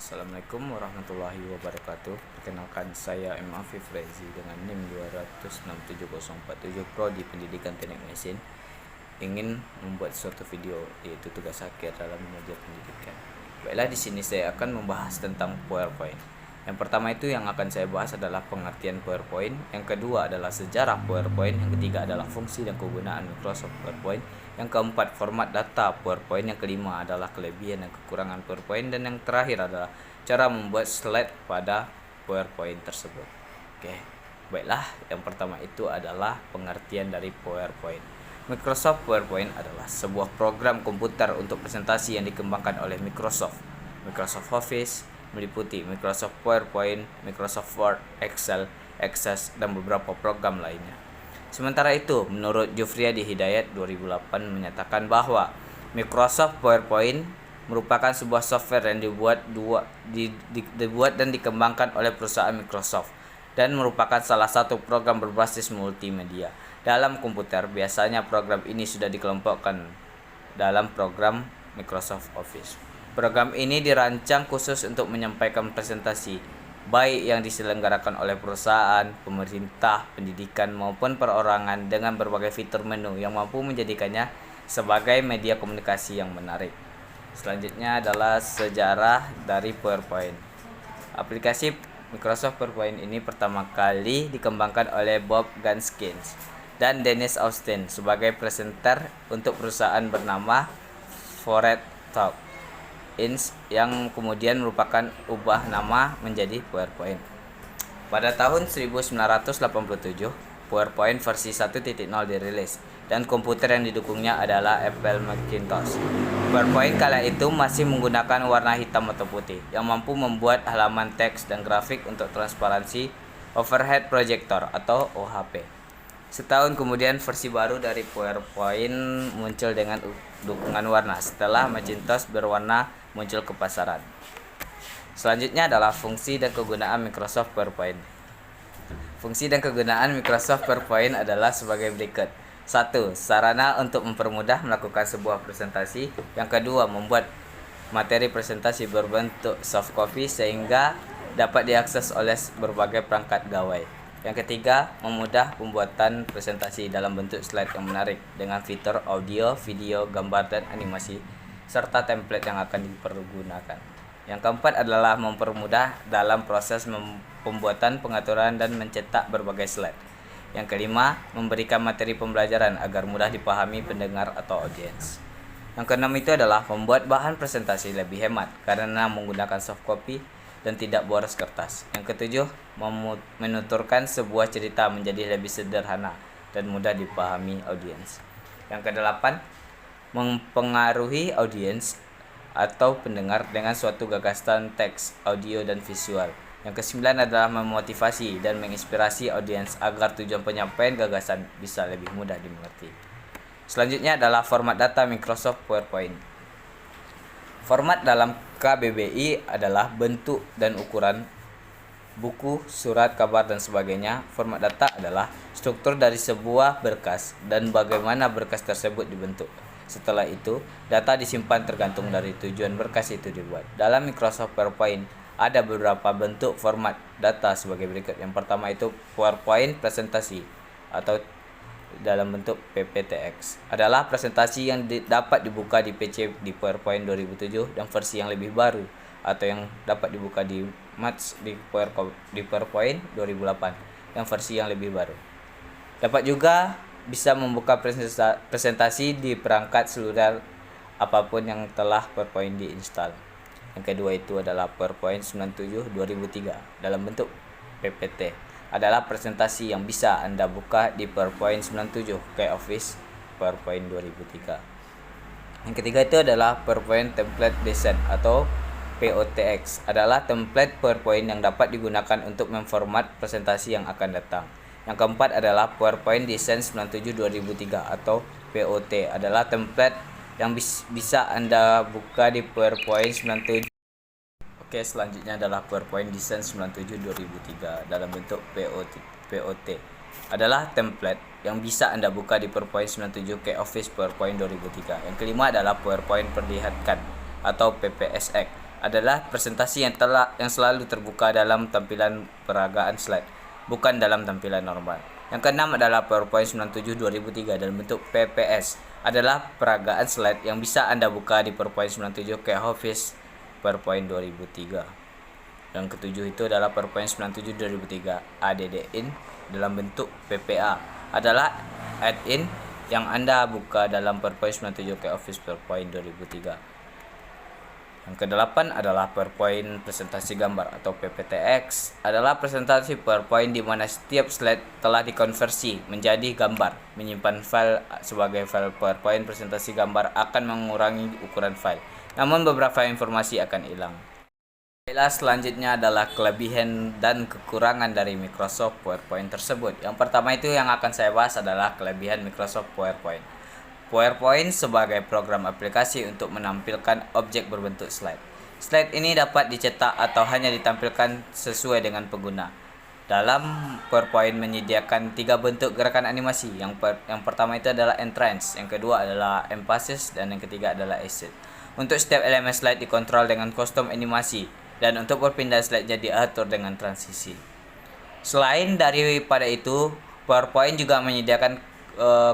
Assalamualaikum warahmatullahi wabarakatuh. Perkenalkan, saya M. Afif Rezi dengan NIM 2067047 Prodi Pendidikan Teknik Mesin. Ingin membuat suatu video, yaitu tugas akhir dalam mengajar pendidikan. Baiklah, di sini saya akan membahas tentang PowerPoint. Yang pertama itu yang akan saya bahas adalah pengertian PowerPoint. Yang kedua adalah sejarah PowerPoint. Yang ketiga adalah fungsi dan kegunaan Microsoft PowerPoint. Yang keempat, format data PowerPoint. Yang kelima adalah kelebihan dan kekurangan PowerPoint. Dan yang terakhir adalah cara membuat slide pada PowerPoint tersebut. Oke, baiklah, yang pertama itu adalah pengertian dari PowerPoint. Microsoft PowerPoint adalah sebuah program komputer untuk presentasi yang dikembangkan oleh Microsoft. Microsoft Office meliputi Microsoft PowerPoint, Microsoft Word, Excel, Access, dan beberapa program lainnya. Sementara itu, menurut Jufriyadi Hidayat 2008 menyatakan bahwa Microsoft PowerPoint merupakan sebuah software yang dibuat dan dikembangkan oleh perusahaan Microsoft dan merupakan salah satu program berbasis multimedia. Dalam komputer, biasanya program ini sudah dikelompokkan dalam program Microsoft Office. Program ini dirancang khusus untuk menyampaikan presentasi, baik yang diselenggarakan oleh perusahaan, pemerintah, pendidikan, maupun perorangan dengan berbagai fitur menu yang mampu menjadikannya sebagai media komunikasi yang menarik. Selanjutnya adalah sejarah dari PowerPoint. Aplikasi Microsoft PowerPoint ini pertama kali dikembangkan oleh Bob Gaskins dan Dennis Austin sebagai presenter untuk perusahaan bernama Forret Talk Inc. yang kemudian merupakan ubah nama menjadi PowerPoint. Pada tahun 1987, PowerPoint versi 1.0 dirilis dan komputer yang didukungnya adalah Apple Macintosh. PowerPoint kala itu masih menggunakan warna hitam atau putih yang mampu membuat halaman teks dan grafik untuk transparansi overhead projector atau OHP. Setahun kemudian versi baru dari PowerPoint muncul dengan dukungan warna setelah Macintosh berwarna muncul ke pasaran. Selanjutnya adalah fungsi dan kegunaan Microsoft PowerPoint. Fungsi dan kegunaan Microsoft PowerPoint adalah sebagai berikut. 1. Sarana untuk mempermudah melakukan sebuah presentasi. Yang kedua, membuat materi presentasi berbentuk soft copy sehingga dapat diakses oleh berbagai perangkat gawai. Yang ketiga, memudah pembuatan presentasi dalam bentuk slide yang menarik dengan fitur audio, video, gambar, dan animasi, serta template yang akan dipergunakan. Yang keempat adalah mempermudah dalam proses pembuatan, pengaturan, dan mencetak berbagai slide. Yang kelima, memberikan materi pembelajaran agar mudah dipahami pendengar atau audiens. Yang keenam itu adalah membuat bahan presentasi lebih hemat karena menggunakan soft copy dan tidak boros kertas. Yang ketujuh, menuturkan sebuah cerita menjadi lebih sederhana dan mudah dipahami audiens. Yang kedelapan, mempengaruhi audiens atau pendengar dengan suatu gagasan teks, audio, dan visual. Yang kesembilan adalah memotivasi dan menginspirasi audiens agar tujuan penyampaian gagasan bisa lebih mudah dimengerti. Selanjutnya adalah format data Microsoft PowerPoint. Format dalam KBBI adalah bentuk dan ukuran buku, surat, kabar, dan sebagainya. Format data adalah struktur dari sebuah berkas dan bagaimana berkas tersebut dibentuk. Setelah itu, data disimpan tergantung dari tujuan berkas itu dibuat. Dalam Microsoft PowerPoint, ada beberapa bentuk format data sebagai berikut. Yang pertama itu PowerPoint presentasi atau dalam bentuk PPTX. Adalah presentasi yang dapat dibuka di PC di PowerPoint 2007 dan versi yang lebih baru atau yang dapat dibuka di Mac di PowerPoint 2008 yang versi yang lebih baru. Dapat juga bisa membuka presentasi di perangkat seluler apapun yang telah PowerPoint diinstal. Yang kedua itu adalah PowerPoint 97 2003 dalam bentuk PPT. Adalah presentasi yang bisa Anda buka di PowerPoint 97 kayak Office PowerPoint 2003. Yang ketiga itu adalah PowerPoint Template Design atau POTX. Adalah template PowerPoint yang dapat digunakan untuk memformat presentasi yang akan datang. Yang keempat adalah PowerPoint Design 97 2003 atau POT. Adalah template yang bisa Anda buka di PowerPoint 97. Oke, selanjutnya adalah PowerPoint Design 97 2003 dalam bentuk POT. Adalah template yang bisa Anda buka di PowerPoint 97 Office PowerPoint 2003. Yang kelima adalah PowerPoint Perlihatkan atau PPSX. adalah presentasi yang selalu terbuka dalam tampilan peragaan slide, bukan dalam tampilan normal. Yang keenam adalah PowerPoint 97 2003 dalam bentuk PPS, adalah peragaan slide yang bisa Anda buka di PowerPoint 97 kayak Office PowerPoint 2003. Yang ketujuh itu adalah PowerPoint 97 2003 ADD-in dalam bentuk PPA, adalah add-in yang Anda buka dalam PowerPoint 97 kayak Office PowerPoint 2003. Yang kedelapan adalah PowerPoint presentasi gambar atau PPTX, adalah presentasi PowerPoint di mana setiap slide telah dikonversi menjadi gambar. Menyimpan file sebagai file PowerPoint presentasi gambar akan mengurangi ukuran file, namun beberapa informasi akan hilang. Selanjutnya adalah kelebihan dan kekurangan dari Microsoft PowerPoint tersebut. Yang pertama itu yang akan saya bahas adalah kelebihan Microsoft PowerPoint. PowerPoint sebagai program aplikasi untuk menampilkan objek berbentuk slide. Slide ini dapat dicetak atau hanya ditampilkan sesuai dengan pengguna. Dalam PowerPoint menyediakan 3 bentuk gerakan animasi. Yang pertama itu adalah entrance, yang kedua adalah emphasis, dan yang ketiga adalah exit. Untuk setiap elemen slide dikontrol dengan kostum animasi, dan untuk berpindah slide-nya diatur dengan transisi. Selain daripada itu, PowerPoint juga menyediakan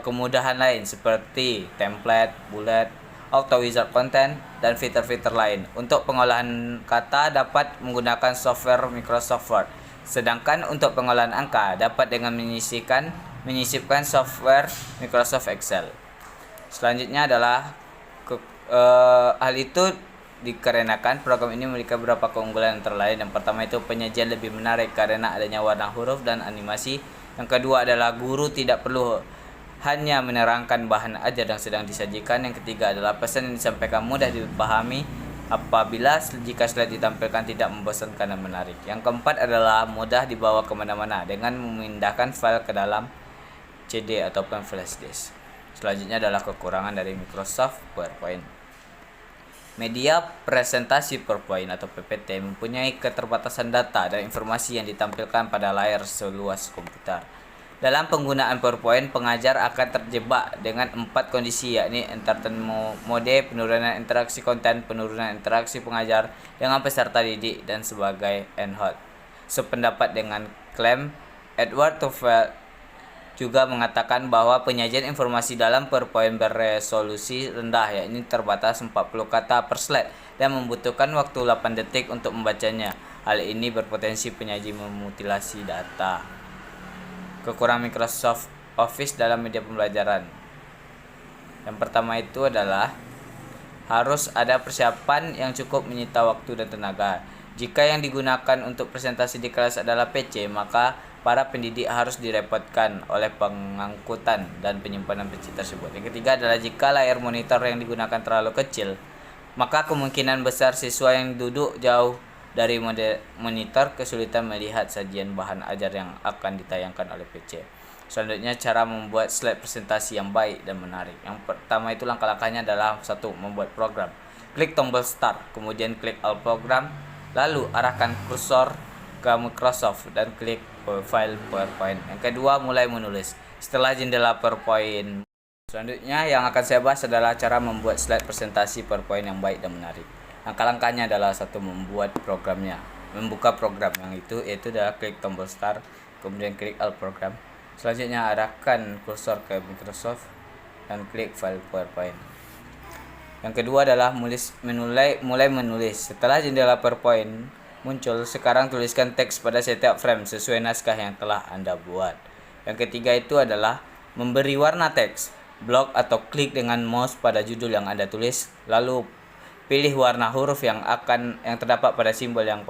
kemudahan lain seperti template, bullet, auto wizard content, dan fitur-fitur lain. Untuk pengolahan kata dapat menggunakan software Microsoft Word, sedangkan untuk pengolahan angka dapat dengan menyisipkan software Microsoft Excel. Selanjutnya adalah hal itu dikarenakan program ini memiliki beberapa keunggulan antara lain. Yang pertama itu penyajian lebih menarik karena adanya warna huruf dan animasi. Yang kedua adalah guru tidak perlu hanya menerangkan bahan ajar yang sedang disajikan. Yang ketiga adalah pesan yang disampaikan mudah dipahami apabila jika slide ditampilkan tidak membosankan dan menarik. Yang keempat adalah mudah dibawa kemana-mana dengan memindahkan file ke dalam CD ataupun flash disk. Selanjutnya adalah kekurangan dari Microsoft PowerPoint. Media presentasi PowerPoint atau PPT mempunyai keterbatasan data dan informasi yang ditampilkan pada layar seluas komputer. Dalam penggunaan PowerPoint, pengajar akan terjebak dengan 4 kondisi, yakni entertainment mode, penurunan interaksi konten, penurunan interaksi pengajar dengan peserta didik, dan sebagai end-hot. Sependapat dengan klaim, Edward Tufel juga mengatakan bahwa penyajian informasi dalam PowerPoint beresolusi rendah, yakni terbatas 40 kata per slide dan membutuhkan waktu 8 detik untuk membacanya. Hal ini berpotensi penyaji memutilasi data. Kekurangan Microsoft Office dalam media pembelajaran. Yang pertama itu adalah harus ada persiapan yang cukup menyita waktu dan tenaga. Jika yang digunakan untuk presentasi di kelas adalah PC, maka para pendidik harus direpotkan oleh pengangkutan dan penyimpanan PC tersebut. Yang ketiga adalah jika layar monitor yang digunakan terlalu kecil, maka kemungkinan besar siswa yang duduk jauh dari monitor kesulitan melihat sajian bahan ajar yang akan ditayangkan oleh PC. Selanjutnya, cara membuat slide presentasi yang baik dan menarik. Yang pertama itu langkah-langkahnya adalah 1. Membuat program. Klik tombol Start, kemudian klik All Program, lalu arahkan kursor ke Microsoft dan klik file PowerPoint. Yang kedua, mulai menulis. Setelah jendela PowerPoint. Selanjutnya yang akan saya bahas adalah cara membuat slide presentasi PowerPoint yang baik dan menarik. Langkah-langkahnya adalah 1. Membuat programnya. Membuka program yang yaitu adalah klik tombol Start, kemudian klik All Program. Selanjutnya arahkan kursor ke Microsoft dan klik file PowerPoint. Yang kedua adalah mulai menulis. Setelah jendela PowerPoint muncul, sekarang tuliskan teks pada setiap frame sesuai naskah yang telah Anda buat. Yang ketiga itu adalah memberi warna teks. Blok atau klik dengan mouse pada judul yang Anda tulis, lalu pilih warna huruf yang terdapat pada simbol yang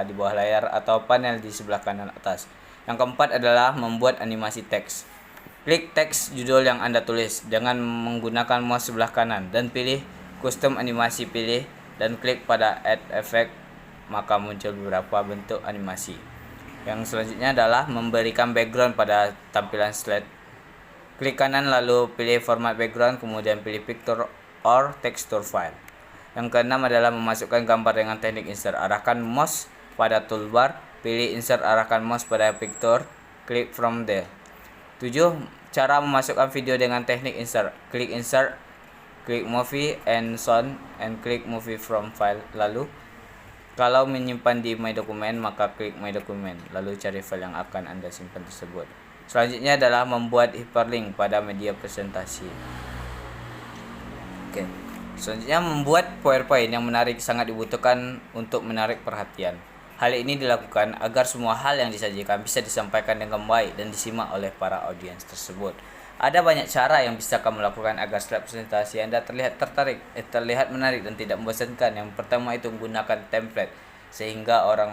di bawah layar atau panel di sebelah kanan atas. Yang keempat adalah membuat animasi teks. Klik teks judul yang Anda tulis dengan menggunakan mouse sebelah kanan dan pilih custom animasi, pilih dan klik pada add effect, maka muncul beberapa bentuk animasi. Yang selanjutnya adalah memberikan background pada tampilan slide. Klik kanan lalu pilih format background, kemudian pilih picture or texture file. Yang keenam adalah memasukkan gambar dengan teknik insert. Arahkan mouse pada toolbar, pilih insert, arahkan mouse pada picture, klik from there. 7. Cara memasukkan video dengan teknik insert. Klik insert, klik movie and sound, and klik movie from file, lalu Kalau menyimpan di My Document, maka klik My Document, lalu cari file yang akan Anda simpan tersebut. Selanjutnya adalah membuat hyperlink pada media presentasi. Oke. Selanjutnya membuat PowerPoint yang menarik sangat dibutuhkan untuk menarik perhatian. Hal ini dilakukan agar semua hal yang disajikan bisa disampaikan dengan baik dan disimak oleh para audiens tersebut. Ada banyak cara yang bisa kamu lakukan agar slide presentasi Anda terlihat menarik dan tidak membosankan. Yang pertama itu menggunakan template sehingga orang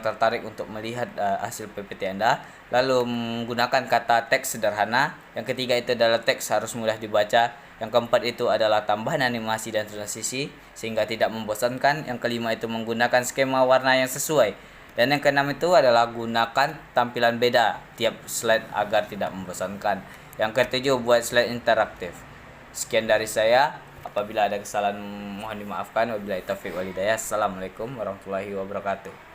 tertarik untuk melihat hasil PPT Anda. Lalu menggunakan kata teks sederhana. Yang ketiga itu adalah teks harus mudah dibaca. Yang keempat itu adalah tambahan animasi dan transisi sehingga tidak membosankan. Yang kelima itu menggunakan skema warna yang sesuai. Dan yang keenam itu adalah gunakan tampilan beda tiap slide agar tidak membosankan. Yang ketujuh, buat slide interaktif. Sekian dari saya. Apabila ada kesalahan mohon dimaafkan. Wabillahi taufiq wal hidayah. Assalamualaikum warahmatullahi wabarakatuh.